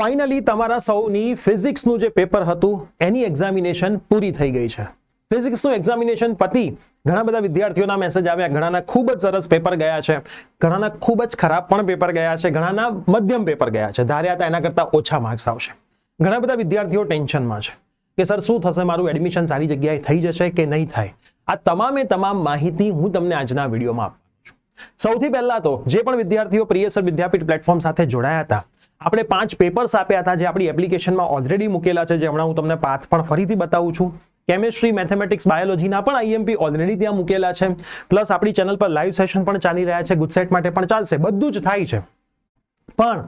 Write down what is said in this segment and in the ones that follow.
Finally તમારા સૌની ફિઝિક્સનું જે પેપર હતું એની એક્ઝામિનેશન પૂરી થઈ ગઈ છે. ફિઝિક્સનું એક્ઝામિનેશન પતી ઘણા બધા વિદ્યાર્થીઓના મેસેજ આવ્યા, ઘણાના ખૂબ જ સરસ પેપર ગયા છે, ઘણાના ખૂબ જ ખરાબ પણ પેપર ગયા છે, ઘણાના મધ્યમ પેપર ગયા છે, ધાર્યા હતા એના કરતા ઓછા માર્ક્સ આવશે. ઘણા બધા વિદ્યાર્થીઓ ટેન્શનમાં છે કે સર શું થશે, મારું એડમિશન સારી જગ્યાએ થઈ જશે કે નહીં થાય. આ તમામે તમામ માહિતી હું તમને આજના વિડીયોમાં આપવાનો છું. સૌથી પહેલા તો જે પણ વિદ્યાર્થીઓ પ્રિયસર વિદ્યાપીઠ પ્લેટફોર્મ સાથે જોડાયા હતા, આપણે 5 પેપર્સ આપ્યા હતા જે આપણી એપ્લિકેશનમાં ઓલરેડી મૂકેલા છે, જે હમણાં હું તમને પાથ પણ ફરીથી બતાવું છું. કેમિસ્ટ્રી, મેથેમેટિક્સ, બાયોલોજીના પણ આઈએમપી ઓલરેડી ત્યાં મૂકેલા છે. પ્લસ આપણી ચેનલ પર લાઈવ સેશન પણ ચાલી રહ્યા છે, ગુજસેટ માટે પણ ચાલશે, બધું જ થાય છે. પણ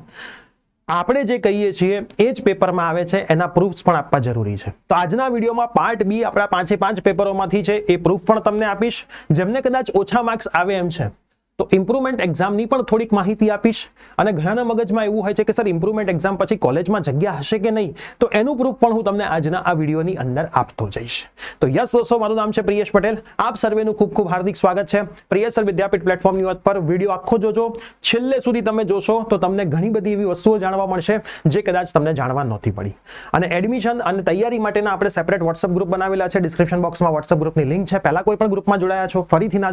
આપણે જે કહીએ છીએ એ જ પેપરમાં આવે છે, એના પ્રૂફ્સ પણ આપવા જરૂરી છે. તો આજના વિડીયોમાં પાર્ટ બી આપણા 5 પેપરોમાંથી છે, એ પ્રૂફ પણ તમને આપીશ. જેમને કદાચ ઓછા માર્ક્સ આવે એમ છે તો ઇમ્પ્રુવમેન્ટ એક્ઝામની પણ થોડીક માહિતી આપીશ. અને ઘણાના મગજમાં એવું હોય છે કે સર ઇમ્પ્રુવમેન્ટ એક્ઝામ પછી કોલેજમાં જગ્યા હશે કે નહીં, તો એનું પ્રૂફ પણ હું તમને આજના આ વિડીયોની અંદર આપતો જઈશ. તો યસ દોસ્તો, મારું નામ છે પ્રિયેશ પટેલ. આપ સર્વેનું ખૂબ ખૂબ હાર્દિક સ્વાગત છે પ્રિયસર વિદ્યાપીઠ પ્લેટફોર્મની વાત પર. વિડીયો આખો જોજો, છેલ્લે સુધી તમે જોશો તો તમને ઘણી બધી એવી વસ્તુઓ જાણવા મળશે જે કદાચ તમને જાણવા નહોતી પડી. અને એડમિશન અને તૈયારી માટેના આપણે સેપરેટ વોટ્સઅપ ગ્રુપ બનાવેલા છે. ડિસ્ક્રિપ્શન બોક્સમાં વોટ્સઅપ ગ્રુપની લિંક છે. પહેલા કોઈ પણ ગ્રુપમાં જોડાયા છો, ફરીથી ના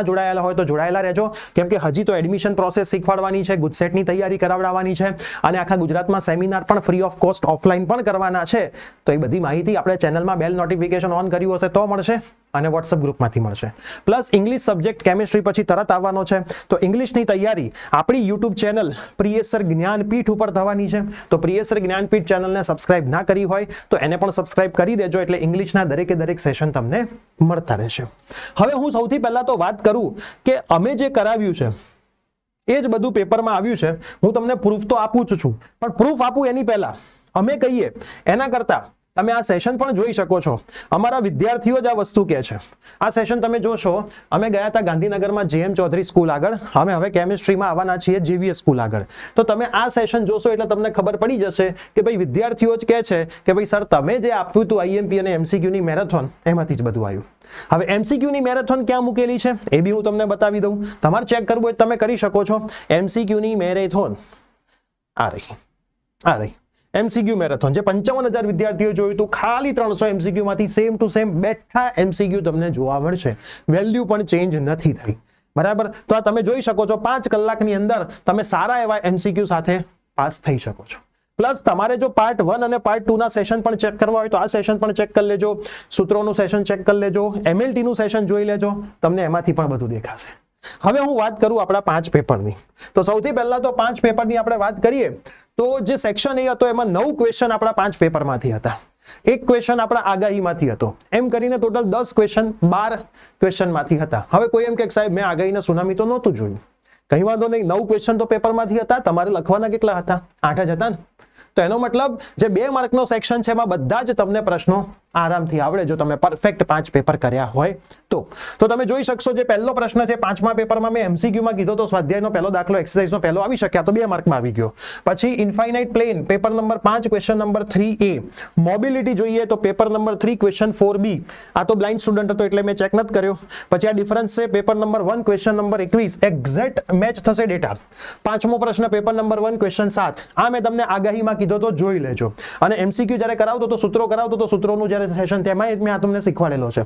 જોડાયેલા હોય તો જોડાયેલા રહેજો, કેમ કે હજી તો એડમિશન પ્રોસેસ શીખવાડવાની છે, ગુજસેટની તૈયારી કરાવડાવવાની છે, અને આખા ગુજરાતમાં સેમિનાર પણ ફ્રી ઓફ કોસ્ટ ઓફલાઈન પણ કરવાના છે. તો એ બધી માહિતી આપણે ચેનલમાં બેલ નોટિફિકેશન ઓન કર્યું હશે તો મળશે, અને વોટ્સઅપ ગ્રુપમાંથી મળશે. પ્લસ ઇંગ્લિશ સબ્જેક્ટ કેમિસ્ટ્રી પછી તરત આવવાનો છે, તો ઇંગ્લિશની તૈયારી આપણી યુટ્યુબ ચેનલ પ્રિયસર જ્ઞાનપીઠ ઉપર થવાની છે. તો પ્રિયસર જ્ઞાનપીઠ ચેનલને સબસ્ક્રાઇબ ના કરી હોય તો એને પણ સબસ્ક્રાઇબ કરી દેજો, એટલે ઇંગ્લિશના દરેક સેશન તમને મળતા રહેશે. હવે હું સૌથી પહેલા તો વાત કરું કે અમે જે કરાવ્યું છે એ જ બધું પેપરમાં આવ્યું છે. હું તમને પ્રૂફ તો આપું જ છું, પણ પ્રૂફ આપું એની પહેલા અમે કહીએ એના કરતા તમે આ સેશન પણ જોઈ શકો છો. અમારા વિદ્યાર્થીઓ જ આ વસ્તુ કહે છે. આ સેશન તમે જોશો, અમે ગયા હતા ગાંધીનગરમાં JM ચૌધરી સ્કૂલ આગળ, અમે હવે કેમિસ્ટ્રીમાં આવવાના છીએ JVS સ્કૂલ આગળ. તો તમે આ સેશન જોશો એટલે તમને ખબર પડી જશે કે ભાઈ વિદ્યાર્થીઓ જ કહે છે કે ભાઈ સર તમે જે આપ્યું હતું આઈએમપી અને MCQની મેરેથોન, એમાંથી જ બધું આવ્યું. હવે MCQની મેરેથોન ક્યાં મૂકેલી છે એ બી હું તમને બતાવી દઉં. તમારે ચેક કરવું હોય તમે કરી શકો છો. MCQની મેરેથોન આ રહી MCQ મેરેથોન, જે 55,000 વિદ્યાર્થીઓ જોયું હતું, ખાલી 300 MCQ માંથી સેમ ટુ સેમ બેઠા MCQ તમને જોવા મળશે. વેલ્યુ પણ ચેન્જ નથી થઈ, બરાબર. તો આ તમે જોઈ શકો છો, 5 કલાકની અંદર તમે સારા એવા MCQ સાથે પાસ થઈ શકો છો. પ્લસ તમારે જો પાર્ટ 1 અને પાર્ટ 2 ના સેશન પણ ચેક કરવા હોય તો આ સેશન પણ ચેક કરી લેજો, સૂત્રોનું સેશન ચેક કરી લેજો, MLT નું સેશન જોઈ લેજો, તમને એમાંથી પણ બધું દેખાશે. હવે હું વાત કરું આપણા 5 પેપરની. તો સૌથી પહેલા તો 5 પેપરની આપણે વાત કરીએ તો જે સેક્શન એ હતો એમાં 9 ક્વેશ્ચન આપણા 5 પેપરમાંથી હતા. એક ક્વેશ્ચન આપણા આગાહીમાંથી હતો. એમ કરીને ટોટલ 10 ક્વેશ્ચન 12 ક્વેશ્ચનમાંથી હતા. હવે કોઈ એમ કે સાહેબ મેં આગાહીના સુનામી તો નહોતું જોયું. કઈ વાંધો નહીં, 9 ક્વેશ્ચન તો પેપરમાંથી હતા, તમારે લખવાના કેટલા હતા? 8 જ હતા ને. તો એનો મતલબ જે 2 માર્કનો સેક્શન છે એમાં બધા જ તમને પ્રશ્નો આરામથી આવડે જો તમે પરફેક્ટ 5 પેપર કર્યા હોય તો. તમે જોઈ શકશો, જે પહેલો પ્રશ્ન છે 5મા પેપરમાં મેં MCQમાં કીધો તો સ્વાધ્યાયનો પહેલો દાખલો, એક્સરસાઇઝનો પહેલો આવી શક્યા તો 2 માર્કમાં આવી ગયો. પછી infinite plane paper number 5 question number 3A. Mobility જોઈએ તો પેપર નંબર 3 ક્વેશ્ચન 4B. આ તો બ્લાઇન્ડ સ્ટુડન્ટ હતો એટલે મેં ચેક નથી કર્યો. પછી આ ડિફરન્સ છે paper number 1 question number 21. Exact match થશે ડેટા. 5મો પ્રશ્ન પેપર નંબર 1 ક્વેશ્ચન 7. આ મેં તમને આગાહીમાં કીધો તો જોઈ લેજો. અને MCQ જ્યારે કરાવતો તો સૂત્રો કરાવતો તો સૂત્રોનું જ્યારે સેશન તેમાં મેં આ તમને શીખવાડેલો છે.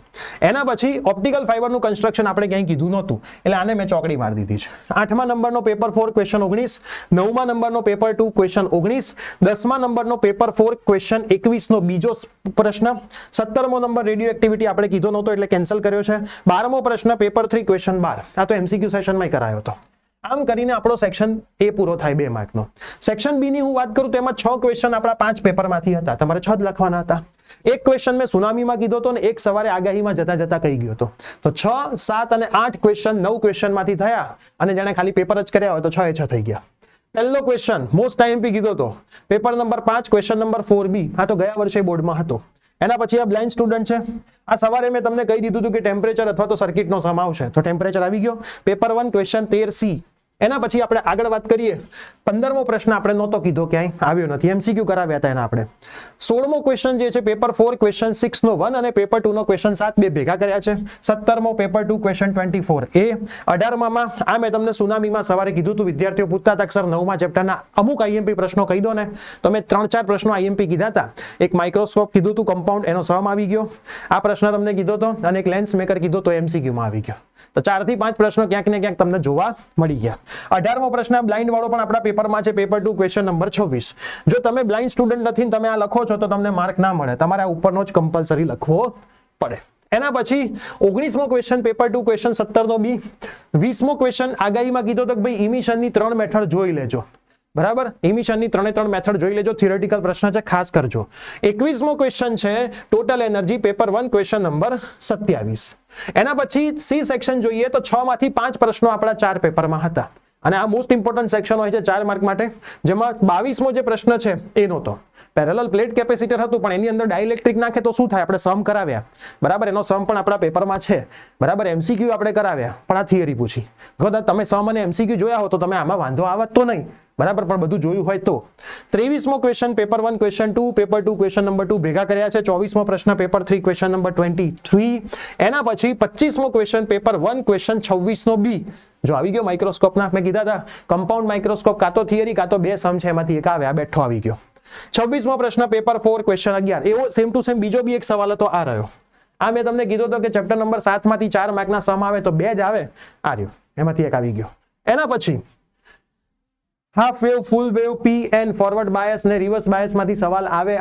એના પછી ઓપ્ટિકલ ફાઇબરનું કન્સ્ટ્રક્શન આપણે ક્યાંય કીધું નહોતું એટલે આને મેં ચોકડી મારી દીધી છે. 8મા નંબરનો પેપર 4 ક્વેશ્ચન 19, 9મા નંબરનો પેપર 2 ક્વેશ્ચન 19, 10મા નંબરનો પેપર 4 ક્વેશ્ચન 21 નો બીજો પ્રશ્ન, 17મો નંબર રેડિયો એક્ટિવિટી આપણે કીધો નહોતો એટલે કેન્સલ કર્યો છે, 12મો પ્રશ્ન પેપર 3 ક્વેશ્ચન 12. આ તો MCQ સેશનમાં કરાયો હતો. આમ કરીને આપણો સેક્શન એ પૂરો થાય 2 માર્કનો. સેક્શન બી ની હું વાત કરું તો એમાં 6 ક્વેશ્ચન આપણા 5 પેપરમાંથી હતા, તમારે 6 જ લખવાના હતા. એક ક્વેશ્ચન મેં સુનામીમાં કીધો હતો ને એક સવારે આગાહીમાં જતા કહી ગયો હતો. તો 6, 7 અને 8 ક્વેશ્ચન 9 ક્વેશ્ચનમાંથી થયા, અને જેણે ખાલી પેપર જ કર્યા હોય તો 6 એ 6 થઈ ગયા. પહેલો ક્વેશ્ચન મોસ્ટ આઈએમપી કીધો હતો, paper number 5 question number 4B. આ તો ગયા વર્ષે બોર્ડમાં હતો. એના પછી આ બ્લાઇન્ડ સ્ટુડન્ટ છે. આ સવારે મેં તમને કહી દીધું હતું કે ટેમ્પરેચર અથવા તો સર્કિટનો સમ આવશે, તો ટેમ્પરેચર આવી ગયો. Paper 1 question 13C. એના પછી આપણે આગળ વાત કરીએ 15મો પ્રશ્ન આપણે નહોતો કીધો, ક્યાંય આવ્યો નથી, MCQ કરાવ્યા હતા એના આપણે. 16મો ક્વેશ્ચન જે છે પેપર 4 ક્વેશ્ચન 6 નો 1 અને પેપર 2 નો ક્વેશ્ચન 7 બે ભેગા કર્યા છે. 17મો પેપર 2 ક્વેશ્ચન 24 એ. 18માં આ મેં તમને સુનામીમાં સવારે કીધું હતું, વિદ્યાર્થીઓ પૂછતા હતા સર 9મા ચેપ્ટરના અમુક IMP પ્રશ્નો કહી દો ને, તો મેં 3-4 પ્રશ્નો IMP કીધા હતા. એક માઇક્રોસ્કોપ કીધું હતું, કમ્પાઉન્ડ, એનો સમ આવી ગયો, આ પ્રશ્ન તમને કીધો હતો, અને એક લેન્સ મેકર કીધો તો MCQ માં આવી ગયો. તો 4 થી 5 પ્રશ્નો ક્યાંક ને ક્યાંક તમને જોવા મળી ગયા. 18મો પ્રશ્ન બ્લાઇન્ડ વાળો પણ આપણા પેપરમાં છે, પેપર 2 ક્વેશ્ચન નંબર 26. જો તમે બ્લાઇન્ડ સ્ટુડન્ટ નથી ને તમે આ લખો છો તો તમને માર્ક ના મળે, તમારે આ ઉપરનો જ કમ્પલસરી લખવો પડે. એના પછી 19મો ક્વેશ્ચન પેપર 2 ક્વેશ્ચન 17 નો બી. 20મો ક્વેશ્ચન આગાહીમાં કીધો તો કે ભાઈ ઇમિશનની 3 મેથડ જોઈ લેજો, બરાબર, ઇમિશનની 3 મેથડ જોઈ લેજો, થિયોરેટિકલ પ્રશ્ન છે, ખાસ કરજો. 21મો ક્વેશ્ચન છે total energy, paper 1 question number 27. એના પછી સી સેક્શન જોઈએ તો 6 માંથી 5 પ્રશ્નો આપણા 4 પેપરમાં હતા, અને આ મોસ્ટ ઇમ્પોર્ટન્ટ સેક્શન હોય છે 4 માર્ક માટે, જેમાં 22મો જે પ્રશ્ન છે એ નહોતો. પેરેલલ પ્લેટ કેપેસિટર હતું, પણ એની અંદર ડાઇલેક્ટ્રિક નાખે તો શું થાય, આપણે સમ કરાવ્યા, બરાબર, એનો સમ પણ આપણા પેપરમાં છે, બરાબર. MCQ આપણે કરાવ્યા, પણ આ થિયરી પૂછી. કદાચ તમે સમ અને MCQ જોયા હો તો તમે આમાં વાંધો આવત તો નહીં, બરાબર, પણ બધું જોયું હોય તો. 23મો question paper 1 question 2, paper 2 question number 2 ભેગા કર્યા છે. 24મો પ્રશ્ન પેપર 3 ક્વેશ્ચન નંબર 23. એના પછી 25મો ક્વેશ્ચન પેપર 1 ક્વેશ્ચન 26 નો બી. જો આવી ગયો માઇક્રોસ્કોપના, મેં કીધા હતા કમ્પાઉન્ડ માઇક્રોસ્કોપ કાં તો થિયરી કાં તો 2 સમ છે, એમાંથી એક આવે, આ બેઠો આવી ગયો. 26મો પ્રશ્ન પેપર 4 ક્વેશ્ચન 11. એવો સેમ ટુ સેમ બીજો બી એક સવાલ હતો, આ રહ્યો. આ મેં તમને કીધું હતું કે ચેપ્ટર નંબર 7 માંથી 4 માર્કના સમ આવે તો 2 જ આવે, આ રહ્યો, એમાંથી એક આવી ગયો. એના પછી half wave, full wave, PN, forward bias ને રિવર્સ બાયસ માંથી સવાલ આવે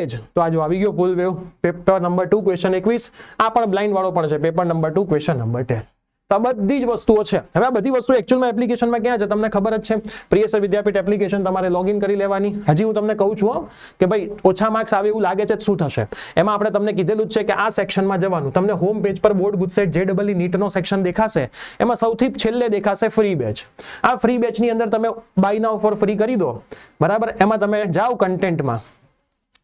જ. તો આ જો આવી ગયો full wave, paper number 2 question 21. આ પણ બ્લાઇન્ડ વાળો પણ છે, પેપર નંબર 2 ક્વેશ્ચન નંબર 10. તો આ બધી જ વસ્તુઓ છે. હવે આ બધી વસ્તુ એકચ્યુઅલમાં એપ્લિકેશનમાં ક્યાં છે તમને ખબર જ છે, પ્રિયસર વિદ્યાપીઠ એપ્લિકેશન તમારે લોગિન કરી લેવાની. હજી હું તમને કહું છું કે ભાઈ ઓછા માર્ક્સ આવે એવું લાગે છે શું થશે, એમાં આપણે તમને કીધેલું જ છે કે આ સેક્શનમાં જવાનું. તમને હોમ પેજ પર બોર્ડ ગુજસેટ JEE નીટનો સેક્શન દેખાશે, એમાં સૌથી છેલ્લે દેખાશે ફ્રી બેચ. આ ફ્રી બેચની અંદર તમે બાય નાઉ ફોર ફ્રી કરી દો, બરાબર. એમાં તમે જાઓ કન્ટેન્ટમાં,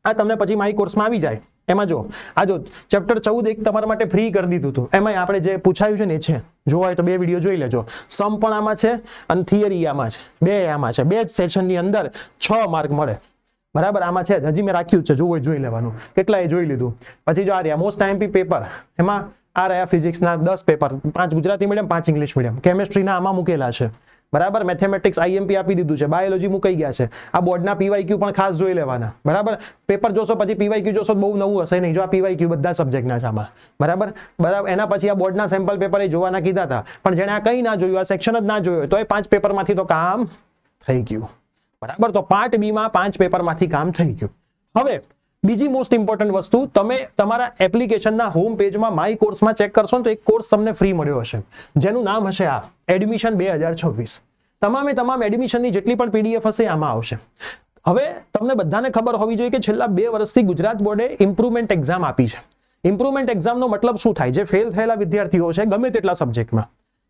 આ તમને પછી માય કોર્સમાં આવી જાય. એમાં જો આ જો ચેપ્ટર 14 એક તમારા માટે ફ્રી કરી દીધું હતું, એમાં આપણે જે પૂછાયું છે ને એ છે, જોવા હોય તો 2 વિડીયો જોઈ લેજો. સમ પણ આમાં છે અને થિયરી આમાં છે, 2 આમાં છે. 2 જ સેશનની અંદર 6 માર્ક મળે, બરાબર. આમાં છે, હજી મેં રાખ્યું છે, જોવું જોઈ લેવાનું, કેટલા એ જોઈ લીધું. પછી જો આ રહ્યા મોસ્ટ IMP પેપર, એમાં આ રહ્યા ફિઝિક્સના 10 paper, 5 Gujarati medium, 5 English medium. કેમેસ્ટ્રીના આમાં મૂકેલા છે, બરાબર. મેથેમેટિક્સ IMP આપી દીધું છે, બાયોલોજી મુકાઈ ગયા છે. આ બોર્ડના PYQ પણ ખાસ જોઈ લેવાના, બરાબર. પેપર જોશો પછી PYQ જોશો, બહુ નવું હશે નહીં. જો આ PYQ બધા સબ્જેક્ટના છે આમાં, બરાબર. એના પછી આ બોર્ડના સેમ્પલ પેપર એ જોવાના કીધા હતા, પણ જેણે આ કંઈ ના જોયું, આ સેક્શન જ ના જોયું તો એ 5 પેપરમાંથી તો કામ થઈ ગયું, બરાબર. તો પાર્ટ બી માં 5 પેપરમાંથી કામ થઈ ગયું. હવે બીજી મોસ્ટ ઇમ્પોર્ટન્ટ વસ્તુ, તમે તમારા એપ્લિકેશનના હોમ પેજમાં માય કોર્સમાં ચેક કરશો તો એક કોર્સ તમને ફ્રી મળ્યો હશે, જેનું નામ હશે આ એડમિશન 2026. તમામ એડમિશનની જેટલી પણ PDF હશે આમાં આવશે. હવે તમને બધાને ખબર હોવી જોઈએ કે છેલ્લા 2 વર્ષથી ગુજરાત બોર્ડે ઇમ્પ્રુવમેન્ટ એક્ઝામ આપી છે. ઇમ્પ્રુવમેન્ટ એક્ઝામનો મતલબ શું થાય, જે ફેલ થયેલા વિદ્યાર્થીઓ છે ગમે તેટલા સબ્જેક્ટમાં,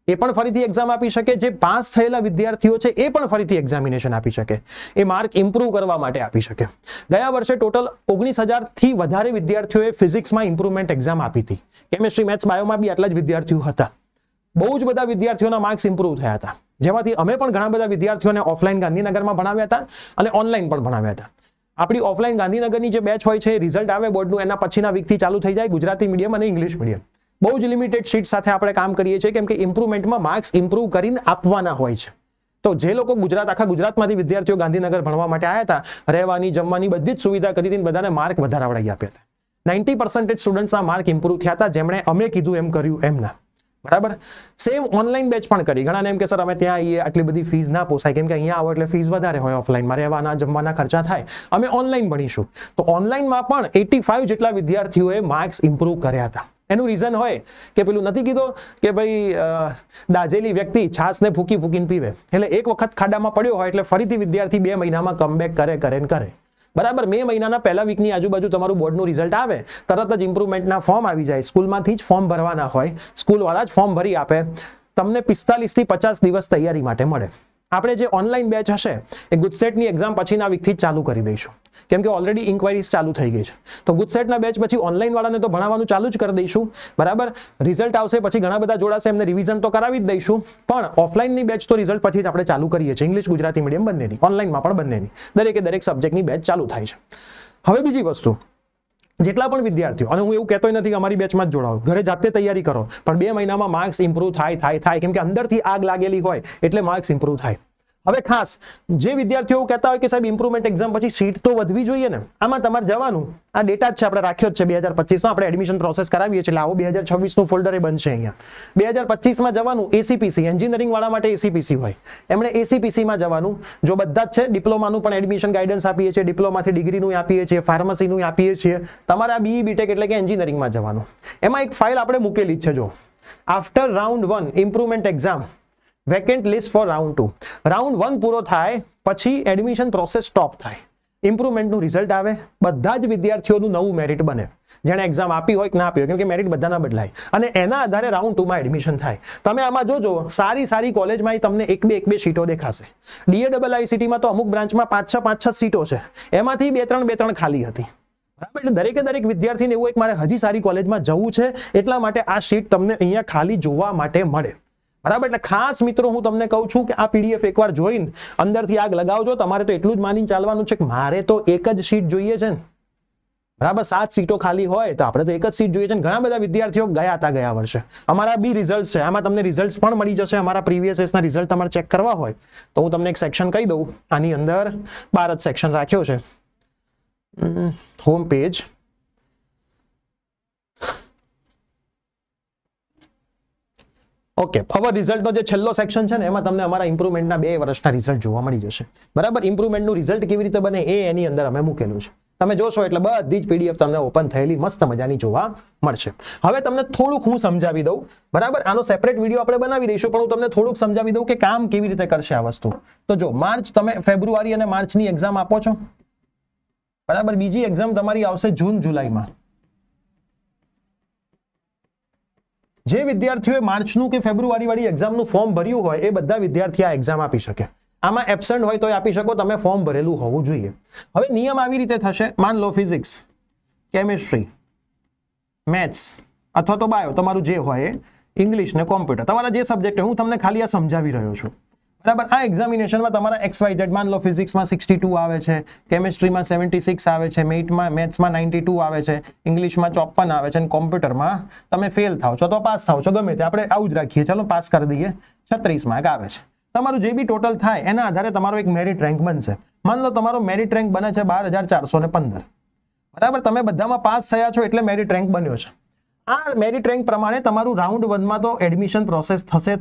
એ પણ ફરીથી એક્ઝામ આપી શકે. જે પાસ થયેલા વિદ્યાર્થીઓ છે એ પણ ફરીથી એક્ઝામિનેશન આપી શકે, એ માર્ક ઇમ્પ્રુવ કરવા માટે આપી શકે. ગયા વર્ષે ટોટલ 19,000 થી વધારે વિદ્યાર્થીઓએ ફિઝિક્સમાં ઇમ્પ્રુવમેન્ટ એક્ઝામ આપી હતી. કેમેસ્ટ્રી, મેથ્સ, બાયોમાં બી આટલા જ વિદ્યાર્થીઓ હતા. બહુ જ બધા વિદ્યાર્થીઓના માર્ક્સ ઇમ્પ્રુવ થયા હતા, જેમાંથી અમે પણ ઘણા બધા વિદ્યાર્થીઓને ઓફલાઈન ગાંધીનગરમાં ભણાવ્યા હતા અને ઓનલાઈન પણ ભણાવ્યા હતા. આપણી ઓફલાઈન ગાંધીનગરની જે બેચ હોય છે, રિઝલ્ટ આવે બોર્ડનું, એના પછીના વીકથી ચાલુ થઈ જાય ગુજરાતી મીડિયમ અને ઇંગ્લિશ મીડિયમ. બહુ જ લિમિટેડ શીટ સાથે આપણે કામ કરીએ છીએ, કેમ કે ઇમ્પ્રુવમેન્ટમાં માર્ક્સ ઇમ્પ્રુવ કરીને આપવાના હોય છે. તો જે લોકો આખા ગુજરાતમાંથી વિદ્યાર્થીઓ ગાંધીનગર ભણવા માટે આવ્યા હતા, રહેવાની, જમવાની બધી જ સુવિધા કરી હતી, બધાને માર્ક વધારાવડાવી આપ્યા હતા. 90% સ્ટુડન્ટ્સના માર્ક ઇમ્પ્રુવ થયા હતા, જેમણે અમે કીધું એમ કર્યું એમના, બરાબર. સેમ ઓનલાઈન બેચ પણ કરી. ઘણાને એમ કે સર અમે ત્યાં આવીએ, આટલી બધી ફીસ ના પોસાય, કેમ કે અહીંયા આવો એટલે ફીસ વધારે હોય, ઓફલાઈનમાં રહેવાના જમવાના ખર્ચા થાય, અમે ઓનલાઈન ભણીશું. તો ઓનલાઈનમાં પણ 85 જેટલા વિદ્યાર્થીઓએ માર્ક્સ ઇમ્પ્રુવ કર્યા હતા. એનું રીઝન હોય કે પેલું નથી કીધું કે ભાઈ દાજેલી વ્યક્તિ છાસને ફૂકીને પીવે, એટલે એક વખત ખાડામાં પડ્યો હોય એટલે ફરીથી વિદ્યાર્થી 2 મહિનામાં કમબેક કરે, બરાબર. મે મહિનાના પહેલા વીકની આજુબાજુ તમારું બોર્ડનું રિઝલ્ટ આવે, તરત જ ઇમ્પ્રુવમેન્ટના ફોર્મ આવી જાય. સ્કૂલમાંથી જ ફોર્મ ભરવાના હોય, સ્કૂલવાળા જ ફોર્મ ભરી આપે. તમને 45 થી 50 દિવસ તૈયારી માટે મળે. આપણે જે ઓનલાઈન બેચ હશે એ ગુજસેટની એક્ઝામ પછીના વીકથી ચાલુ કરી દઈશું. કેમ કે ઓલરેડી ઇન્ક્વાયરીઝ ચાલુ થઈ ગઈ છે. તો ગુજસેટના બેચ પછી ઓનલાઈન વાળાને તો ભણાવવાનું ચાલુ જ કરી દઈશું, બરાબર. રિઝલ્ટ આવશે પછી ઘણા બધા જોડાશે, એમને રિવિઝન તો કરાવી જ દઈશું, પણ ઓફલાઈનની બેચ તો રિઝલ્ટ પછી જ આપણે ચાલુ કરીએ છીએ, ઇંગ્લિશ ગુજરાતી મીડિયમ બંનેની, ઓનલાઈનમાં પણ બંનેની, દરેક સબ્જેક્ટની બેચ ચાલુ થાય છે. હવે બીજી વસ્તુ, જેટલા પણ વિદ્યાર્થીઓ, અને હું એવું કહેતો નથી કે અમારી બેચમાં જ જોડાઓ, ઘરે જાતે તૈયારી કરો, પણ 2 મહિનામાં માર્ક્સ ઇમ્પ્રુવ થાય, કેમ કે અંદરથી આગ લાગેલી હોય એટલે માર્ક્સ ઇમ્પ્રુવ થાય. હવે ખાસ જે વિદ્યાર્થીઓ કહેતા હોય કે સાહેબ ઇમ્પ્રુવમેન્ટ એક્ઝામ પછી સીટ તો વધવી જોઈએ ને, આમાં તમારે જવાનું, આ ડેટા જ છે, આપણે રાખ્યો જ છે 2025 નો, આપણે એડમિશન પ્રોસેસ કરાવીએ છીએ, એટલે આવો 2026 નું ફોલ્ડર એ બનશે અહીંયા. 2025 માં જવાનું એસીપીસી, એન્જિનિયરિંગ વાળા માટે એસીપીસી હોય, એમણે એસીપીસી માં જવાનું. જો બધા જ છે, ડિપ્લોમાનું પણ એડમિશન ગાઈડન્સ આપીએ છીએ, ડિપ્લોમાથી ડિગ્રીનું આપીએ છીએ, ફાર્મસીનું આપીએ છીએ, તમારે આ બીઈ બીટેક એટલે કે એન્જિનિયરિંગમાં જવાનું. એમાં એક ફાઇલ આપણે મૂકેલી જ છે, જો after round 1 improvement exam vacant list four round 2, round 1 પૂરો થાય પછી એડમિશન પ્રોસેસ સ્ટોપ થાય, ઇમ્પ્રુવમેન્ટનું રિઝલ્ટ આવે, બધા જ વિદ્યાર્થીઓનું નવું મેરિટ બને, જેણે એક્ઝામ આપી હોય કે ના આપી હોય, કેમ કે મેરિટ બધાના બદલાય, અને એના આધારે રાઉન્ડ 2 માં એડમિશન થાય. તમે આમાં જોજો, સારી કોલેજમાં તમને એક બે સીટો દેખાશે. DAIICT માં તો અમુક બ્રાન્ચમાં 5-6 સીટો છે, એમાંથી 2-3 ખાલી હતી, બરાબર. એટલે દરેક વિદ્યાર્થીને એવું એક મારે હજી સારી કોલેજમાં જવું છે, એટલા માટે આ સીટ તમને અહીંયા ખાલી જોવા માટે મળે, બરાબર. એટલે ખાસ મિત્રો હું તમને કહું છું કે આ પીડીએફ એકવાર જોઈને અંદરથી આગ લગાવજો. તમારે તો એટલું જ માનીને ચાલવાનું છે કે મારે તો એક જ સીટ જોઈએ છે ને, બરાબર. 7 સીટો ખાલી હોય તો આપણે તો એક જ સીટ જોઈએ છે. ઘણા બધા વિદ્યાર્થીઓ ગયા હતા ગયા વર્ષે, અમારા બી રિઝલ્ટ છે, આમાં તમને રિઝલ્ટ પણ મળી જશે. અમારા પ્રીવિયસ યર્સના રિઝલ્ટ તમારે ચેક કરવા હોય તો હું તમને એક સેક્શન કહી દઉં, આની અંદર 12 જ સેક્શન રાખ્યો છે. Home page, okay. હવે રિઝલ્ટનો જે છેલ્લો સેક્શન છે ને, એમાં તમને અમારા ઇમ્પ્રુવમેન્ટના 2 વર્ષના રિઝલ્ટ જોવા મળી જશે, બરાબર. ઇમ્પ્રુવમેન્ટનું રિઝલ્ટ કેવી રીતે બને એ એની અંદર અમે મૂકેલું છે, તમે જોશો એટલે બધી જ પીડીએફ તમને ઓપન થયેલી મસ્ત મજાની જોવા મળશે. હવે તમને થોડુંક હું સમજાવી દઉં, બરાબર. આનો સેપરેટ વિડીયો આપણે બનાવી દઈશું, પણ હું તમને થોડુંક સમજાવી દઉં કે કામ કેવી રીતે કરશે આ વસ્તુ. તો જો તમે ફેબ્રુઆરી અને માર્ચની એક્ઝામ આપો છો, બરાબર. બીજી એક્ઝામ તમારી આવશે જૂન જુલાઈમાં. જે વિદ્યાર્થીઓએ માર્ચનું કે ફેબ્રુઆરી વાળી એક્ઝામનું ફોર્મ ભર્યું હોય એ બધા વિદ્યાર્થી આ એક્ઝામ આપી શકે. આમાં એબસેન્ટ હોય તો આપી શકો, તમે ફોર્મ ભરેલું હોવું જોઈએ. હવે નિયમ આવી રીતે થશે, માન લો ફિઝિક્સ, કેમિસ્ટ્રી, મેથ્સ અથવા તો બાયો, તમારું જે હોય, ઇંગ્લિશ ને કોમ્પ્યુટર, તમારા જે સબ્જેક્ટ, હું તમને ખાલી આ સમજાવી રહ્યો છું, બરાબર. આ એક્ઝામિનેશનમાં તમારા XYZ, માન લો ફિઝિક્સમાં 62 આવે છે, કેમિસ્ટ્રીમાં 76 આવે છે, મેથ્સમાં 92 આવે છે, ઇંગ્લિશમાં 54 આવે છે, અને કોમ્પ્યુટરમાં તમે ફેલ થાવ છો તો પાસ થાવ છો, ગમે તે આપણે આવું જ રાખીએ, ચાલો પાસ કરી દઈએ, 36 માર્ક આવે છે. તમારું જે બી ટોટલ થાય એના આધારે તમારો એક મેરિટ રેન્ક બનશે. માન લો તમારો મેરિટ રેન્ક બને છે 12415, બરાબર. તમે બધામાં પાસ થયા છો એટલે મેરિટ રેન્ક બન્યો છે. આ મેરિટ રેન્ક પ્રમાણે તમારું રાઉન્ડ 1 માં તો એડમિશન પ્રોસેસ થશે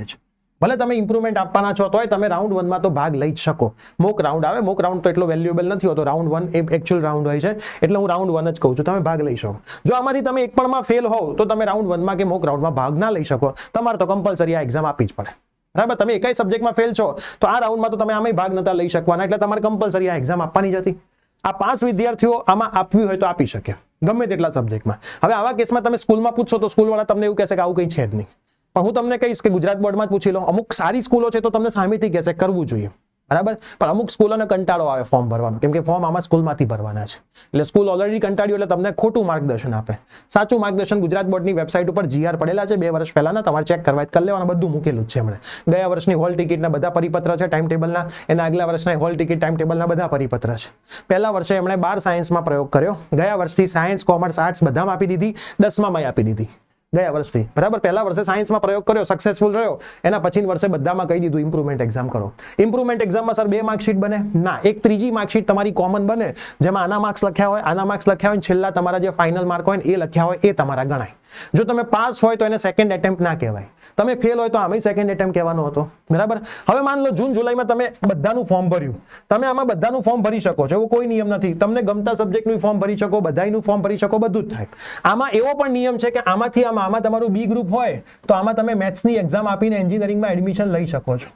જ. ભલે તમે ઇમ્પ્રુવમેન્ટ આપવાના છો તોય તમે રાઉન્ડ 1 માં તો ભાગ લઈ જ શકો. મોક રાઉન્ડ આવે, મોક રાઉન્ડ તો એટલો વેલ્યુએબલ નથી હોતો, રાઉન્ડ 1 એ એકચ્યુઅલ રાઉન્ડ હોય છે, એટલે હું રાઉન્ડ 1 જ કહું છું, તમે ભાગ લઈ શકો. જો આમાંથી તમે એક પણ માં ફેલ હોવ તો તમે રાઉન્ડ 1 માં કે મોક રાઉન્ડમાં ભાગ ના લઈ શકો, તમારે તો કમ્પલસરી આ એક્ઝામ આપવી જ પડે, બરાબર. તમે એકાઈ સબ્જેક્ટમાં ફેલ છો તો આ રાઉન્ડમાં તો તમે આમાં ભાગ નતા લઈ શકવાના, એટલે તમારે કમ્પલસરી આ એક્ઝામ આપવાની જ હતી. આ 5 વિદ્યાર્થીઓ આમાં આપવી હોય તો આપી શકે, ગમે તેટલા સબ્જેક્ટમાં. હવે આવા કેસમાં તમે સ્કૂલમાં પૂછશો તો સ્કૂલવાળા તમને એવું કહેશે કે આવું કંઈ છે જ નહીં, પણ હું તમને કહીશ કે ગુજરાત બોર્ડમાં જ પૂછી લો. અમુક સારી સ્કૂલો છે તો તમને સામેથી કહેશે કરવું જોઈએ, બરાબર. પણ અમુક સ્કૂલોને કંટાળો આવે ફોર્મ ભરવાનો, કેમ કે ફોર્મ આમાં સ્કૂલમાંથી ભરવાના છે, એટલે સ્કૂલ ઓલરેડી કંટાળ્યું એટલે તમને ખોટું માર્ગદર્શન આપે. સાચું માર્ગદર્શન ગુજરાત બોર્ડની વેબસાઇટ ઉપર GR પડેલા છે 2 વર્ષ પહેલાના, તમારે ચેક કરવા કરી લેવાના, બધું મૂકેલું જ છે એમણે. ગયા વર્ષની હોલ ટિકિટના બધા પરિપત્ર છે, ટાઈમ ટેબલના, એના આગલા વર્ષના હોલ ટિકિટ ટાઈમ ટેબલના બધા પરિપત્ર છે. પહેલા વર્ષે એમણે 12 સાયન્સમાં પ્રયોગ કર્યો, ગયા વર્ષથી સાયન્સ, કોમર્સ, આર્ટ્સ બધામાં આપી દીધી, 10માં આપી દીધી ગયા વર્ષથી, બરાબર. પહેલા વર્ષે સાયન્સમાં પ્રયોગ કર્યો, સક્સેસફુલ રહ્યો, એના પછી વર્ષે બધામાં કહી દીધું ઇમ્પ્રુવમેન્ટ એક્ઝામ કરો. ઇમ્પ્રુવમેન્ટ એક્ઝામમાં સર 2 માર્કશીટ બને ના, એક ત્રીજી માર્કશીટ તમારી કોમન બને, જેમાં આના માર્ક્સ લખ્યા હોય, આના માર્ક્સ લખ્યા હોય, છેલ્લા તમારા જે ફાઇનલ માર્ક હોય એ લખ્યા હોય એ તમારા ગણાય. જો તમે પાસ હોય તો એને સેકન્ડ એટેમ્પ્ટ ના કહેવાય, તમે ફેલ હોય તો આમાં સેકન્ડ એટેમ્પ્ટ કહેવાનો હતો, બરાબર. હવે માન લો જૂન જુલાઈમાં તમે બધાનું ફોર્મ ભર્યું, તમે આમાં બધાનું ફોર્મ ભરી શકો છો, એવો કોઈ નિયમ નથી. તમને ગમતા સબ્જેક્ટનું ફોર્મ ભરી શકો, બધાયનું ફોર્મ ભરી શકો, બધું જ થાય. આમાં એવો પણ નિયમ છે કે આમાંથી આમાં તમારું બી ગ્રુપ હોય તો આમાં તમે મેથ્સની એક્ઝામ આપીને એન્જિનિયરિંગમાં એડમિશન લઈ શકો છો.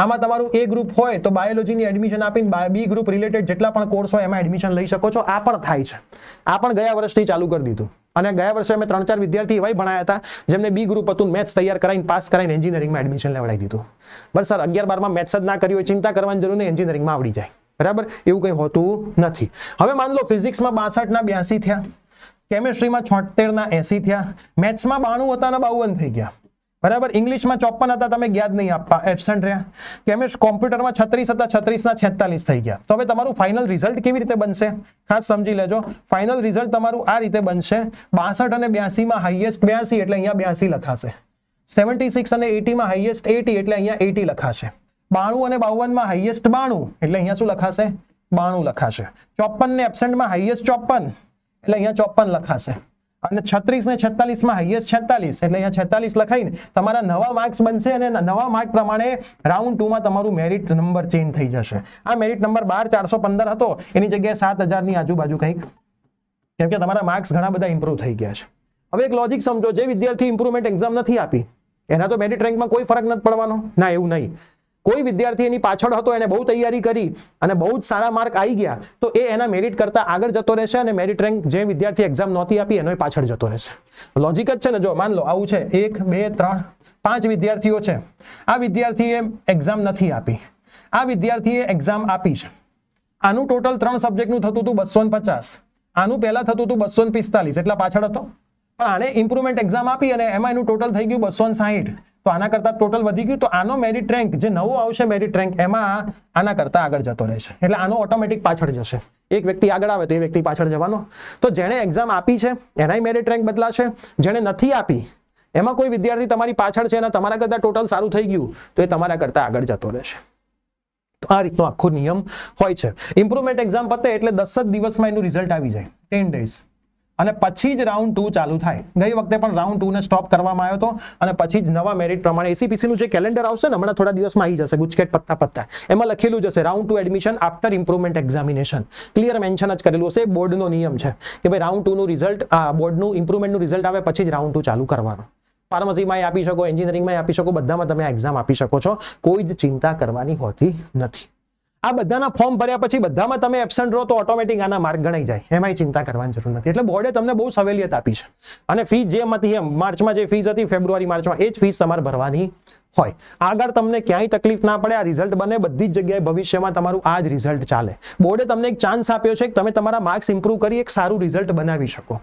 આમાં તમારું એ ગ્રુપ હોય તો બાયોલોજીની એડમિશન આપીને બી ગ્રુપ રિલેટેડ જેટલા પણ કોર્સ હોય એમાં એડમિશન લઈ શકો છો. આ પણ થાય છે, આ પણ ગયા વર્ષથી ચાલુ કરી દીધું. અને ગયા વર્ષે અમે 3-4 વિદ્યાર્થી એવા ભણાયા હતા જેમને બી ગ્રુપ હતું, મેથ્સ તૈયાર કરાવીને પાસ કરાવીને એન્જિનિયરિંગમાં એડમિશન લેવડાવી દીધું. બસ સર 11-12માં મેથ્સ જ ના કર્યું હોય, ચિંતા કરવાની જરૂર નહીં, એન્જિનિયરિંગમાં આવડી જાય, બરાબર, એવું કંઈ હોતું નથી. હવે માન લો ફિઝિક્સમાં 62 ના 82 થયા, કેમેસ્ટ્રીમાં 76 ના 80 થયા, મેથ્સમાં 92 હતા ને 52 થઈ ગયા. બરાબર, ઇંગ્લિશમાં 54 હતા, તમે યાદ નહીં આપવા, એબસન્ટ રહ્યા. કોમ્પ્યુટરમાં 36 હતા, 36 ના 46 થઈ ગયા. તો હવે તમારું ફાઇનલ રિઝલ્ટ કેવી રીતે બનશે, ખાસ સમજી લેજો. ફાઇનલ રિઝલ્ટ તમારું આ રીતે બનશે. 62 અને 82 માં હાઈએસ્ટ 82 એટલે અહીંયા 82 લખાશે. 76 અને 80 માં હાઈએસ્ટ 80 એટલે અહીંયા 80 લખાશે. 92 અને 52 માં હાઈએસ્ટ 92 એટલે અહીંયા શું લખાશે, 92 લખાશે. 54 ને એબસન્ટમાં હાઈએસ્ટ 54 એટલે અહીંયા 54 લખાશે. અને 36 ને 46 માં હાઈએસ્ટ 46 એટલે અહીંયા 46 લખાઈને તમારા નવા માર્ક્સ બનશે અને નવા માર્ક પ્રમાણે રાઉન્ડ 2 માં તમારું મેરિટ નંબર ચેન્જ થઈ જશે. આ મેરિટ નંબર 12415 હતો એની જગ્યાએ 7000 ની આજુબાજુ કંઈક, કેમ કે તમારા માર્ક્સ ઘણા બધા ઇમ્પ્રુવ થઈ ગયા છે. હવે એક લોજિક સમજો, જે વિદ્યાર્થી ઇમ્પ્રુવમેન્ટ એક્ઝામ નથી આપી એના તો મેરિટ રેન્કમાં કોઈ ફરક નથી પડવાનો. ના, એવું નહીં. કોઈ વિદ્યાર્થી એની પાછળ હતો, એને બહુ તૈયારી કરી અને બહુ જ સારા માર્ક આવી ગયા, તો એ એના મેરિટ કરતા આગળ જતો રહેશે અને મેરિટ રેન્ક જે વિદ્યાર્થી એક્ઝામ નહોતી આપી એનો પાછળ જતો રહેશે. લોજિક જ છે ને. જો માન લો આવું છે, 1 2 3 5 વિદ્યાર્થીઓ છે. આ વિદ્યાર્થીએ એક્ઝામ નથી આપી, આ વિદ્યાર્થીએ એક્ઝામ આપી છે. આનું ટોટલ 3 સબ્જેક્ટનું થતું હતું 250, આનું પહેલા થતું હતું 245, એટલા પાછળ હતો. પણ આને ઇમ્પ્રુવમેન્ટ એક્ઝામ આપી અને એમાં એનું ટોટલ થઈ ગયું 260, તો આના કરતા ટોટલ વધી ગયું. તો આનો મેરિટ રેન્ક જે નવો આવશે મેરિટ રેન્ક એમાં આના કરતા આગળ જતો રહેશે, એટલે આનો ઓટોમેટિક પાછળ જશે. એક વ્યક્તિ આગળ આવે તો એ વ્યક્તિ પાછળ જવાનો. તો જેણે એક્ઝામ આપી છે એનાય મેરિટ રેન્ક બદલાશે, જેણે નથી આપી એમાં કોઈ વિદ્યાર્થી તમારી પાછળ છે અને તમારા કરતા ટોટલ સારું થઈ ગયું તો એ તમારા કરતા આગળ જતો રહેશે. તો આ રીતનો આખો નિયમ હોય છે. ઇમ્પ્રુવમેન્ટ એક્ઝામ પતે એટલે 10 જ દિવસમાં એનું રિઝલ્ટ આવી જાય, 10 days, અને પછી જ રાઉન્ડ 2 ચાલુ થાય. ગઈ વખતે પણ રાઉન્ડ 2 ને સ્ટોપ કરવામાં આવ્યો હતો અને પછી જ નવા મેરિટ પ્રમાણે એસીપીસી નું જે કેલેન્ડર આવશે ને હમણાં થોડા દિવસમાં આવી જશે, ગુજકેટ પત્તા એમાં લખેલું જશે round 2 admission after improvement examination. Clear mention જ કરેલું હશે. બોર્ડનો નિયમ છે કે ભાઈ રાઉન્ડ 2 નું રિઝલ્ટ, બોર્ડનું ઇમ્પ્રુવમેન્ટનું રિઝલ્ટ આવે પછી જ રાઉન્ડ 2 ચાલુ કરવાનું. ફાર્મસીમાં આપી શકો, એન્જિનિયરિંગમાં આપી શકો, બધામાં તમે એક્ઝામ આપી શકો છો. કોઈ જ ચિંતા કરવાની હોતી નથી. આ બધાના ફોર્મ ભર્યા પછી બધામાં તમે એબસન્ટ રહો તો ઓટોમેટિક આના માર્ક ગણાઈ જાય, એમાંય ચિંતા કરવાની જરૂર નથી. એટલે બોર્ડે તમને બહુ સવેલિયત આપી છે અને ફી જેમ હતી એમ માર્ચમાં જે ફીસ હતી ફેબ્રુઆરી માર્ચમાં એ જ ફીસ તમારે ભરવાની હોય. આગળ તમને ક્યાંય તકલીફ ના પડે, આ રિઝલ્ટ બને બધી જ જગ્યાએ ભવિષ્યમાં તમારું આ જ રિઝલ્ટ ચાલે. બોર્ડે તમને એક ચાન્સ આપ્યો છે કે તમે તમારા માર્ક્સ ઇમ્પ્રુવ કરી એક સારું રિઝલ્ટ બનાવી શકો.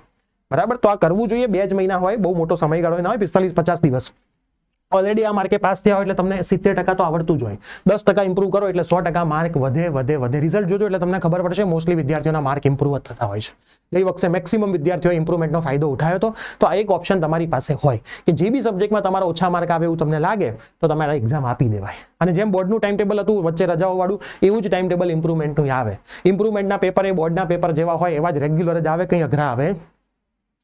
બરાબર, તો આ કરવું જોઈએ. 2 જ મહિના હોય, બહુ મોટો સમયગાળો ના હોય, 45-50 દિવસ. ઓલરેડી આ માર્કે પાસ થયા હોય એટલે તમને 70% તો આવડતું જ હોય. 10% ઇમ્પ્રુવ કરો એટલે 100% માર્ક વધે. રિઝલ્ટ જોજો એટલે તમને ખબર પડશે. મોસ્ટલી વિદ્યાર્થીઓના માર્ક ઇમ્પ્રુવ થતા હોય છે. ગઈ વખતે મેક્સિમમ વિદ્યાર્થીઓએ ઇમ્પ્રુવમેન્ટનો ફાયદો ઉઠાવ્યો હતો. તો આ એક ઓપ્શન તમારી પાસે હોય કે જે બી સબ્જેક્ટમાં તમારા ઓછા માર્ક આવે એવું તમને લાગે તો તમારે એક્ઝામ આપી દેવાય. અને જેમ બોર્ડનું ટાઈમ ટેબલ હતું વચ્ચે રજાઓ વાળું, એવું જ ટાઈમ ટેબલ ઇમ્પ્રુવમેન્ટનું આવે. ઇમ્પ્રુવમેન્ટના પેપર એ બોર્ડના પેપર જેવા હોય એવા જ રેગ્યુલર જ આવે, કંઈ અઘરા આવે.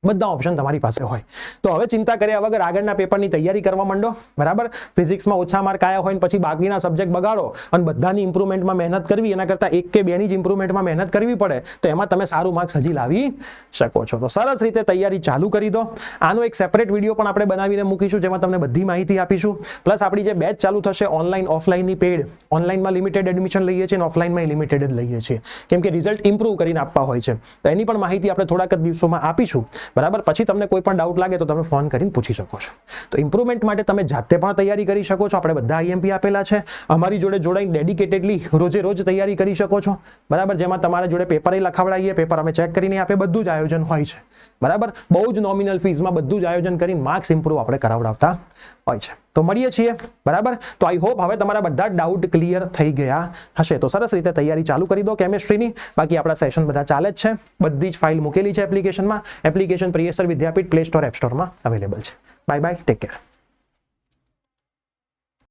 બધા ઓપ્શન તમારી પાસે હોય. તો હવે ચિંતા કર્યા વગર આગળના પેપરની તૈયારી કરવા માંડો. બરાબર, ફિઝિક્સમાં ઓછા માર્ક આવ્યા હોય ને પછી બાકીના સબ્જેક્ટ બગાડો અને બધાની ઇમ્પ્રુવમેન્ટમાં મહેનત કરવી, એના કરતાં 1 કે 2 ની જ ઇમ્પ્રુવમેન્ટમાં મહેનત કરવી પડે તો એમાં તમે સારું માર્ક્સ હજી લાવી શકો છો. તો સરસ રીતે તૈયારી ચાલુ કરી દો. આનો એક સેપરેટ વિડીયો પણ આપણે બનાવીને મૂકીશું જેમાં તમને બધી માહિતી આપીશું. પ્લસ આપણી જે બેચ ચાલુ થશે ઓનલાઈન ઓફલાઈનની પેડ, ઓનલાઈનમાં લિમિટેડ એડમિશન લઈએ છીએ અને ઓફલાઈનમાં લિમિટેડ જ લઈએ છીએ કેમ કે રિઝલ્ટ ઇમ્પ્રુવ કરીને આપવા હોય છે. તો એની પણ માહિતી આપણે થોડાક જ દિવસોમાં આપીશું. બરાબર, પછી તમને કોઈ પણ ડાઉટ લાગે તો તમે ફોન કરીને પૂછી શકો છો. તો ઇમ્પ્રુવમેન્ટ માટે તમે જાતે પણ તૈયારી કરી શકો છો. આપણે બધા આઈએમપી આપેલા છે. અમારી જોડે જોડાઈને ડેડિકેટેડલી રોજ તૈયારી કરી શકો છો. બરાબર, જેમાં તમારા જોડે પેપર લખાવડાવીએ, પેપર અમે ચેક કરીને આપે, બધું જ આયોજન હોય છે. બરાબર, બહુ જ નોમિનલ ફીસમાં બધું જ આયોજન કરીને માર્ક્સ ઇમ્પ્રુવ આપણે કરાવડાવતા હોય છે. તો મળીએ છીએ. બરાબર, તો આઈ હોપ હવે તમારા બધા ડાઉટ ક્લિયર થઈ ગયા હશે. તો સરસ રીતે તૈયારી ચાલુ કરી દો કેમેસ્ટ્રીની. બાકી આપણા સેશન બધા ચાલે જ છે. બધી જ ફાઇલ મૂકેલી છે એપ્લિકેશનમાં. એપ્લિકેશન પ્રિયસર વિદ્યાપીઠ પ્લે સ્ટોર એપ સ્ટોરમાં અવેલેબલ છે. Bye bye, take care.